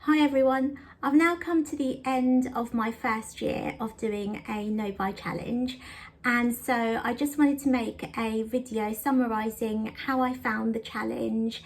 Hi everyone, I've now come to the end of my first year of doing a no buy challenge, and so I just wanted to make a video summarising how I found the challenge,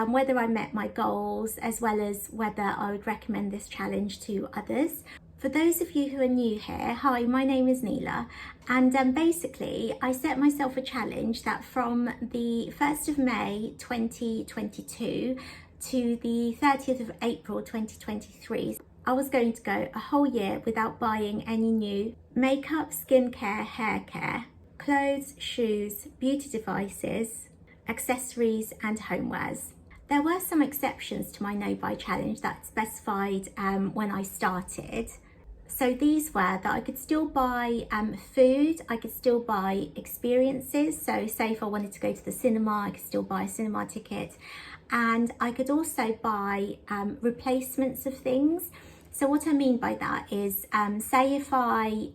whether I met my goals, as well as whether I would recommend this challenge to others. For those of you who are new here, hi, my name is Nila, and basically I set myself a challenge that from the 1st of May 2022 to the 30th of April 2023, I was going to go a whole year without buying any new makeup, skincare, hair care, clothes, shoes, beauty devices, accessories and homewares. There were some exceptions to my no buy challenge that specified when I started. So these were that I could still buy food, I could still buy experiences. So say if I wanted to go to the cinema, I could still buy a cinema ticket. And I could also buy replacements of things. So what I mean by that is, say if I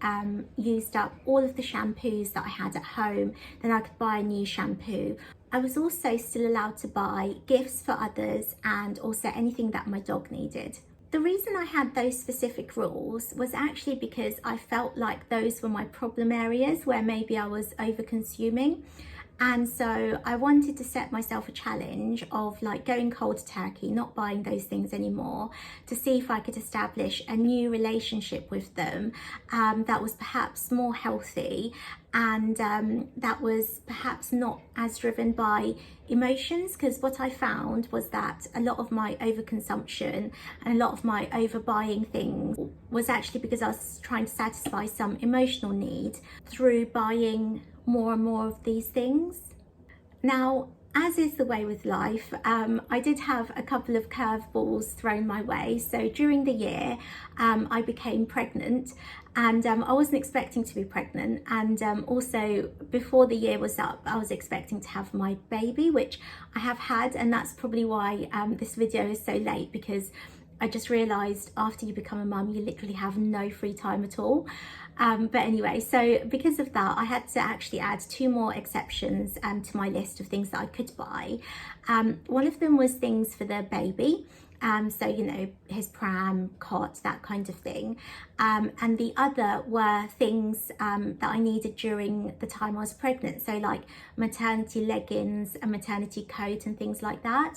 used up all of the shampoos that I had at home, then I could buy a new shampoo. I was also still allowed to buy gifts for others and also anything that my dog needed. The reason I had those specific rules was actually because I felt like those were my problem areas where maybe I was over consuming. And so I wanted to set myself a challenge of like going cold turkey, not buying those things anymore, to see if I could establish a new relationship with them that was perhaps more healthy and that was perhaps not as driven by emotions. Because what I found was that a lot of my overconsumption and a lot of my overbuying things was actually because I was trying to satisfy some emotional need through buying more and more of these things. Now, as is the way with life, I did have a couple of curveballs thrown my way. So during the year, I became pregnant, and I wasn't expecting to be pregnant. And also before the year was up, I was expecting to have my baby, which I have had, and that's probably why this video is so late, because I just realised after you become a mum, you literally have no free time at all. But anyway, so because of that, I had to actually add two more exceptions to my list of things that I could buy. One of them was things for the baby. So, you know, his pram, cot, that kind of thing. And the other were things that I needed during the time I was pregnant. So like maternity leggings, a maternity coat and things like that.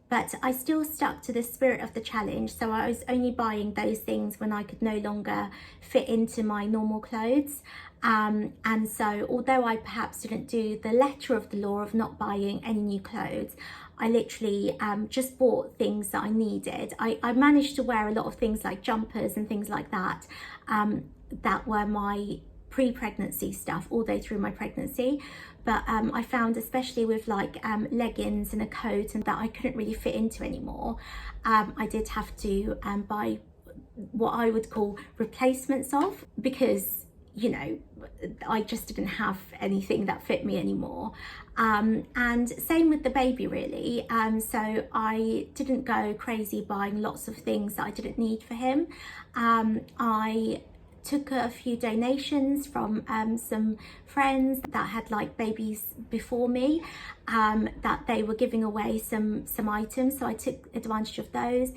But I still stuck to the spirit of the challenge, so I was only buying those things when I could no longer fit into my normal clothes. And so although I perhaps didn't do the letter of the law of not buying any new clothes, I literally just bought things that I needed. I managed to wear a lot of things like jumpers and things like that, that were my pre-pregnancy stuff all the way through my pregnancy. But I found, especially with like leggings and a coat and that I couldn't really fit into anymore, I did have to buy what I would call replacements of, because, you know, I just didn't have anything that fit me anymore. And same with the baby really. So I didn't go crazy buying lots of things that I didn't need for him. I took a few donations from some friends that had like babies before me, that they were giving away some items, so I took advantage of those.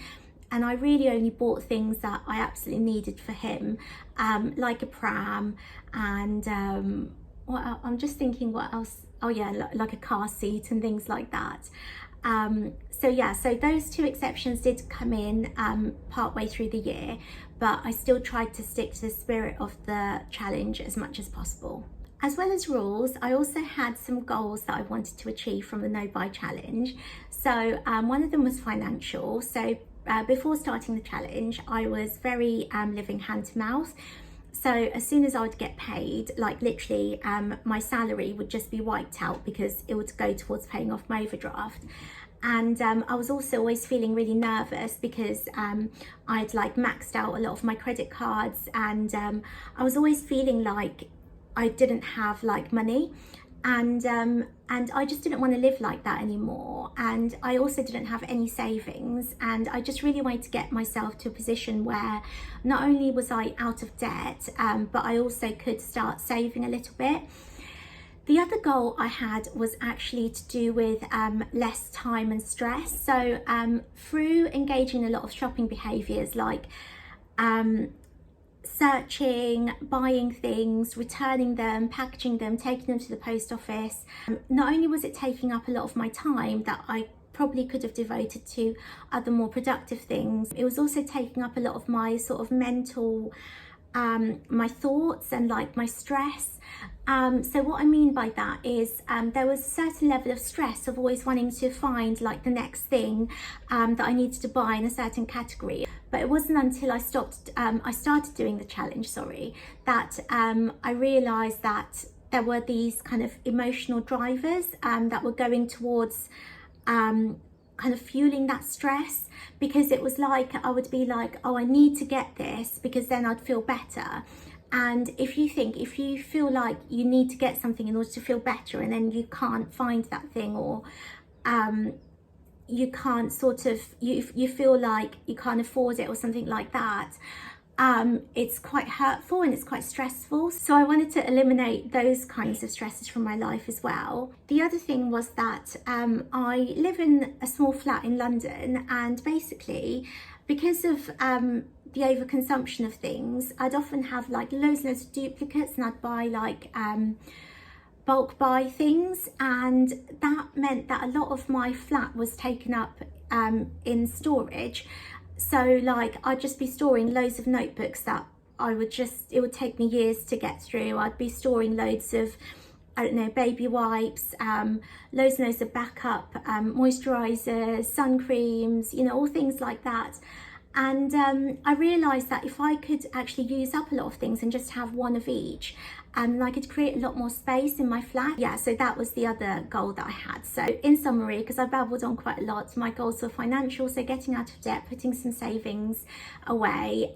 And I really only bought things that I absolutely needed for him, like a pram and I'm just thinking what else. Oh yeah, like a car seat and things like that. So yeah, so those two exceptions did come in part way through the year, but I still tried to stick to the spirit of the challenge as much as possible. As well as rules, I also had some goals that I wanted to achieve from the no buy challenge. So one of them was financial. So before starting the challenge, I was very living hand to mouth. So as soon as I would get paid, like literally my salary would just be wiped out because it would go towards paying off my overdraft. And I was also always feeling really nervous because I'd like maxed out a lot of my credit cards, and I was always feeling like I didn't have like money, and I just didn't want to live like that anymore. And I also didn't have any savings, and I just really wanted to get myself to a position where not only was I out of debt, but I also could start saving a little bit. The other goal I had was actually to do with less time and stress. So through engaging in a lot of shopping behaviours like searching, buying things, returning them, packaging them, taking them to the post office, not only was it taking up a lot of my time that I probably could have devoted to other more productive things, it was also taking up a lot of my sort of mental my thoughts and like my stress. So what I mean by that is there was a certain level of stress of always wanting to find like the next thing that I needed to buy in a certain category. But it wasn't until I started doing the challenge, that I realised that there were these kind of emotional drivers that were going towards kind of fueling that stress, because it was like I would be like, oh, I need to get this because then I'd feel better. And if you feel like you need to get something in order to feel better and then you can't find that thing, or you can't you feel like you can't afford it or something like that, it's quite hurtful and it's quite stressful. So I wanted to eliminate those kinds of stresses from my life as well. The other thing was that I live in a small flat in London, and basically because of the overconsumption of things, I'd often have like loads of duplicates, and I'd buy like bulk buy things, and that meant that a lot of my flat was taken up in storage. So like I'd just be storing loads of notebooks that it would take me years to get through. I'd be storing loads of, I don't know, baby wipes, loads and loads of backup moisturisers, sun creams, you know, all things like that. And I realised that if I could actually use up a lot of things and just have one of each, I could create a lot more space in my flat. Yeah, so that was the other goal that I had. So in summary, because I babbled on quite a lot, my goals were financial, so getting out of debt, putting some savings away.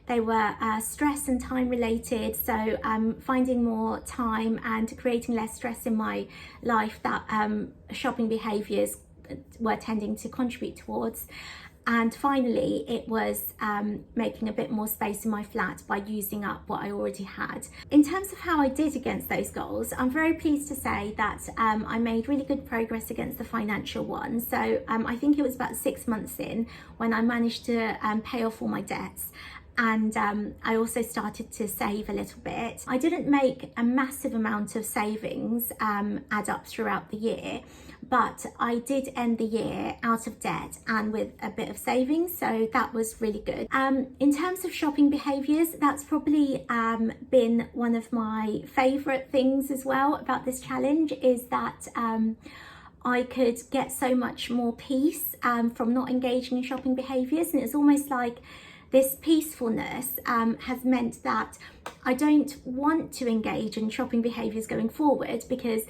They were stress and time related, so finding more time and creating less stress in my life that shopping behaviours were tending to contribute towards. And finally, it was making a bit more space in my flat by using up what I already had. In terms of how I did against those goals, I'm very pleased to say that I made really good progress against the financial one. So I think it was about 6 months in when I managed to pay off all my debts. And I also started to save a little bit. I didn't make a massive amount of savings add up throughout the year, but I did end the year out of debt and with a bit of savings, so that was really good. In terms of shopping behaviours, that's probably been one of my favourite things as well about this challenge, is that I could get so much more peace from not engaging in shopping behaviours, and it's almost like this peacefulness has meant that I don't want to engage in shopping behaviours going forward, because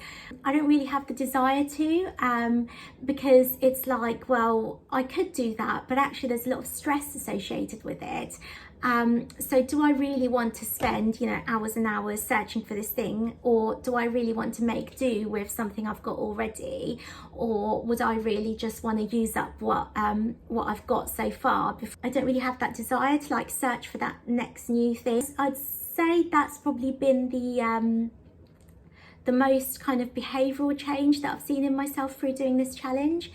I don't really have the desire to, because it's like, well, I could do that, but actually there's a lot of stress associated with it. So do I really want to spend, you know, hours and hours searching for this thing, or do I really want to make do with something I've got already, or would I really just want to use up what I've got so far? I don't really have that desire to like search for that next new thing. I'd say that's probably been the most kind of behavioural change that I've seen in myself through doing this challenge.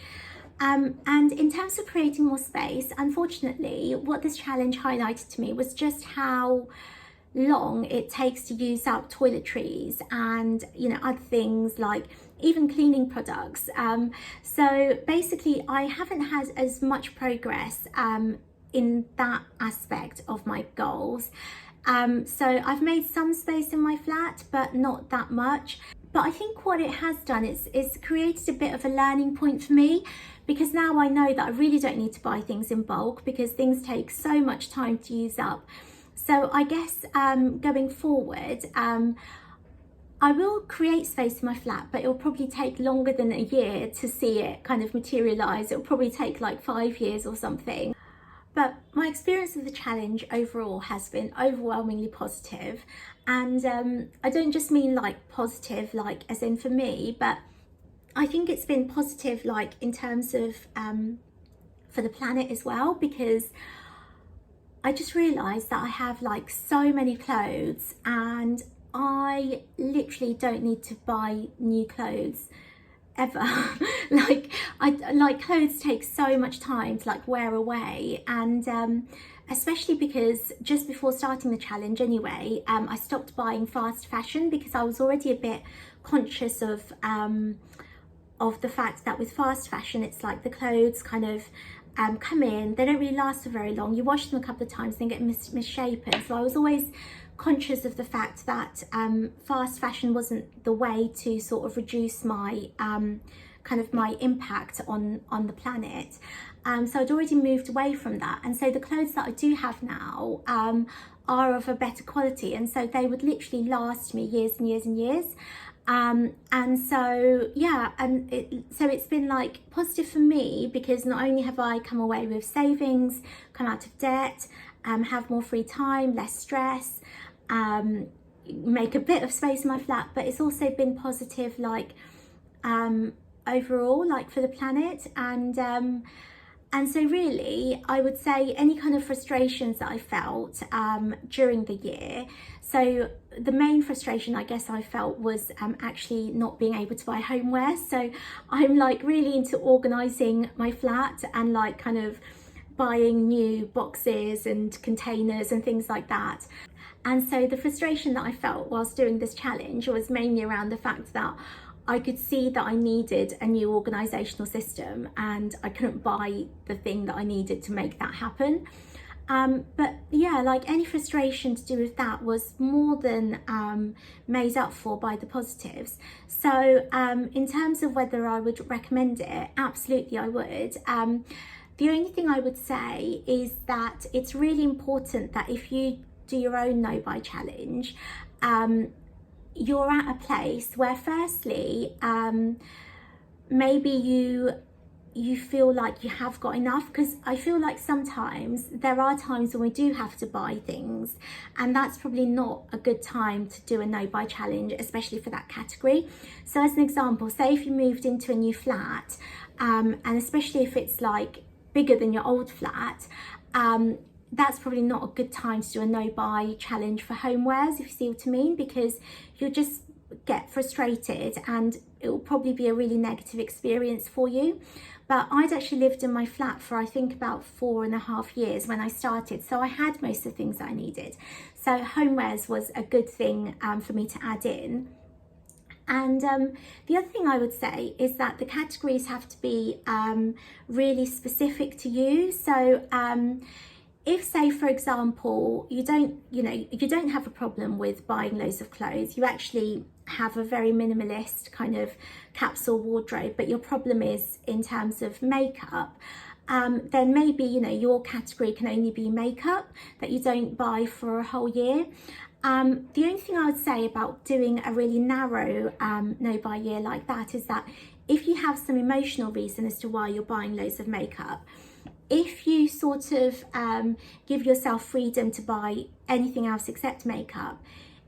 And in terms of creating more space, unfortunately, what this challenge highlighted to me was just how long it takes to use up toiletries and, you know, other things like even cleaning products. So basically, I haven't had as much progress in that aspect of my goals. So I've made some space in my flat, but not that much. But I think what it has done is created a bit of a learning point for me, because now I know that I really don't need to buy things in bulk, because things take so much time to use up. So I guess going forward, I will create space in my flat, but it will probably take longer than a year to see it kind of materialise. It will probably take like 5 years or something. But my experience of the challenge overall has been overwhelmingly positive. And I don't just mean like positive, like as in for me, but I think it's been positive like in terms of for the planet as well, because I just realised that I have like so many clothes, and I literally don't need to buy new clothes ever. like clothes take so much time to like wear away, and especially because just before starting the challenge anyway, I stopped buying fast fashion because I was already a bit conscious of the fact that with fast fashion, it's like the clothes kind of come in, they don't really last for very long. You wash them a couple of times, they get misshapen. So I was always conscious of the fact that fast fashion wasn't the way to sort of reduce my kind of my impact on the planet. So I'd already moved away from that, and so the clothes that I do have now are of a better quality, and so they would literally last me years and years and years. And so yeah, and so it's been like positive for me, because not only have I come away with savings, come out of debt, have more free time, less stress, make a bit of space in my flat, but it's also been positive, like overall, like for the planet. And so really, I would say any kind of frustrations that I felt during the year, so the main frustration I guess I felt was actually not being able to buy homeware. So I'm like really into organising my flat and like kind of buying new boxes and containers and things like that. And so the frustration that I felt whilst doing this challenge was mainly around the fact that I could see that I needed a new organisational system, and I couldn't buy the thing that I needed to make that happen. But yeah, like any frustration to do with that was more than made up for by the positives. So in terms of whether I would recommend it, absolutely I would. The only thing I would say is that it's really important that if you do your own no buy challenge, you're at a place where firstly maybe you feel like you have got enough, because I feel like sometimes there are times when we do have to buy things, and that's probably not a good time to do a no buy challenge, especially for that category. So as an example, say if you moved into a new flat, and especially if it's like bigger than your old flat, that's probably not a good time to do a no buy challenge for homewares, if you see what I mean, because you'll just get frustrated and it will probably be a really negative experience for you. But I'd actually lived in my flat for I think about 4.5 years when I started, so I had most of the things that I needed. So homewares was a good thing for me to add in. And the other thing I would say is that the categories have to be really specific to you. So if, say, for example, you don't have a problem with buying loads of clothes, you actually have a very minimalist kind of capsule wardrobe, but your problem is in terms of makeup, then maybe, your category can only be makeup that you don't buy for a whole year. The only thing I would say about doing a really narrow no buy year like that is that if you have some emotional reason as to why you're buying loads of makeup, if you sort of give yourself freedom to buy anything else except makeup,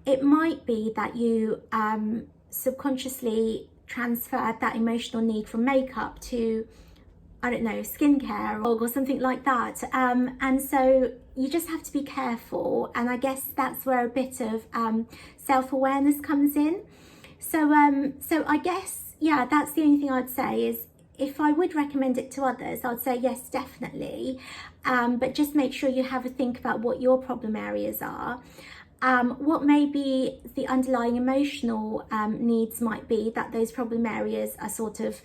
it might be that you subconsciously transfer that emotional need from makeup to, I don't know, skincare or something like that. And so you just have to be careful. And I guess that's where a bit of self-awareness comes in. So I guess, yeah, that's the only thing I'd say is, if I would recommend it to others, I'd say yes, definitely. But just make sure you have a think about what your problem areas are. What maybe the underlying emotional needs might be that those problem areas are sort of,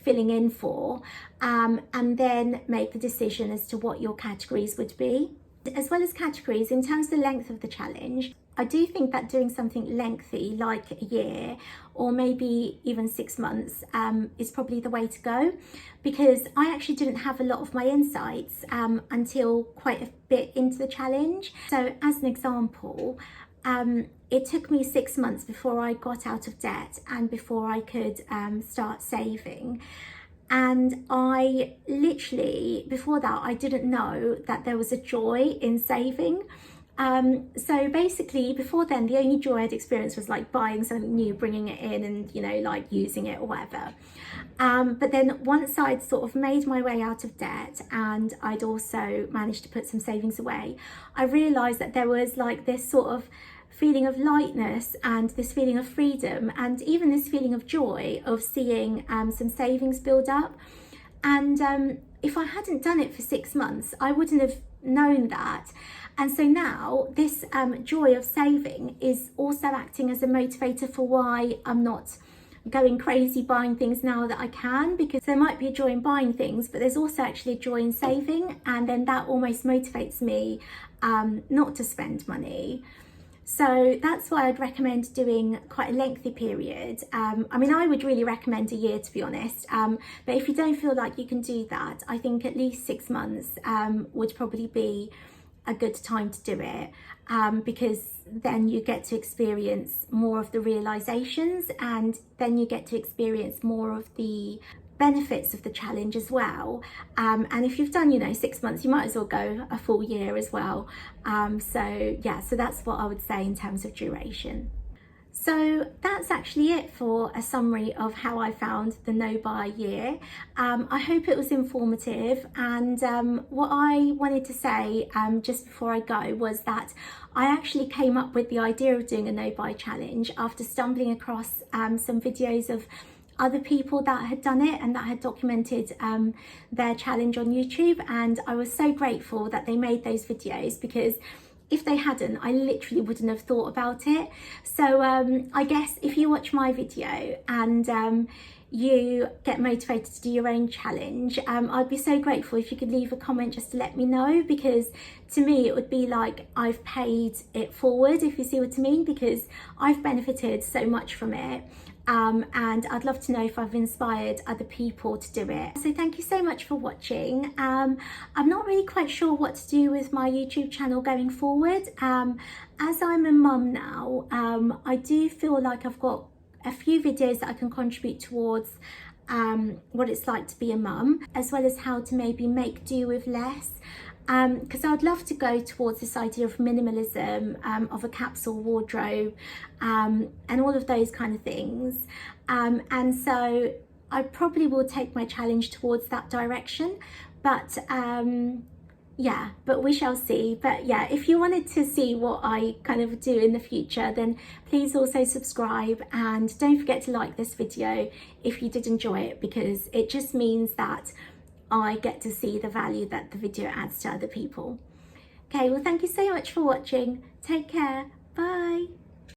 filling in for, and then make the decision as to what your categories would be. As well as categories, in terms of the length of the challenge, I do think that doing something lengthy like a year or maybe even 6 months is probably the way to go, because I actually didn't have a lot of my insights until quite a bit into the challenge. So as an example, it took me 6 months before I got out of debt and before I could start saving. And I literally, before that, I didn't know that there was a joy in saving. So basically before then, the only joy I'd experienced was like buying something new, bringing it in and, like using it or whatever. But then once I'd sort of made my way out of debt and I'd also managed to put some savings away, I realised that there was like this sort of feeling of lightness and this feeling of freedom, and even this feeling of joy of seeing some savings build up. And if I hadn't done it for 6 months, I wouldn't have known that. And so now this joy of saving is also acting as a motivator for why I'm not going crazy buying things now that I can, because there might be a joy in buying things, but there's also actually a joy in saving, and then that almost motivates me not to spend money. So that's why I'd recommend doing quite a lengthy period. I mean, I would really recommend a year, to be honest. But if you don't feel like you can do that, I think at least 6 months would probably be a good time to do it, because then you get to experience more of the realizations, and then you get to experience more of the benefits of the challenge as well. And if you've done, 6 months, you might as well go a full year as well. So that's what I would say in terms of duration. So that's actually it for a summary of how I found the no buy year. I hope it was informative, and what I wanted to say just before I go was that I actually came up with the idea of doing a no buy challenge after stumbling across some videos of other people that had done it and that had documented their challenge on YouTube, and I was so grateful that they made those videos, because if they hadn't, I literally wouldn't have thought about it. So I guess if you watch my video and you get motivated to do your own challenge, I'd be so grateful if you could leave a comment just to let me know, because to me it would be like I've paid it forward, if you see what I mean, because I've benefited so much from it. And I'd love to know if I've inspired other people to do it. So thank you so much for watching. I'm not really quite sure what to do with my YouTube channel going forward. As I'm a mum now, I do feel like I've got a few videos that I can contribute towards what it's like to be a mum, as well as how to maybe make do with less. Because I'd love to go towards this idea of minimalism, of a capsule wardrobe, and all of those kind of things. And so I probably will take my challenge towards that direction. But but we shall see. But yeah, if you wanted to see what I kind of do in the future, then please also subscribe, and don't forget to like this video if you did enjoy it, because it just means that I get to see the value that the video adds to other people. Okay, well, thank you so much for watching. Take care. Bye.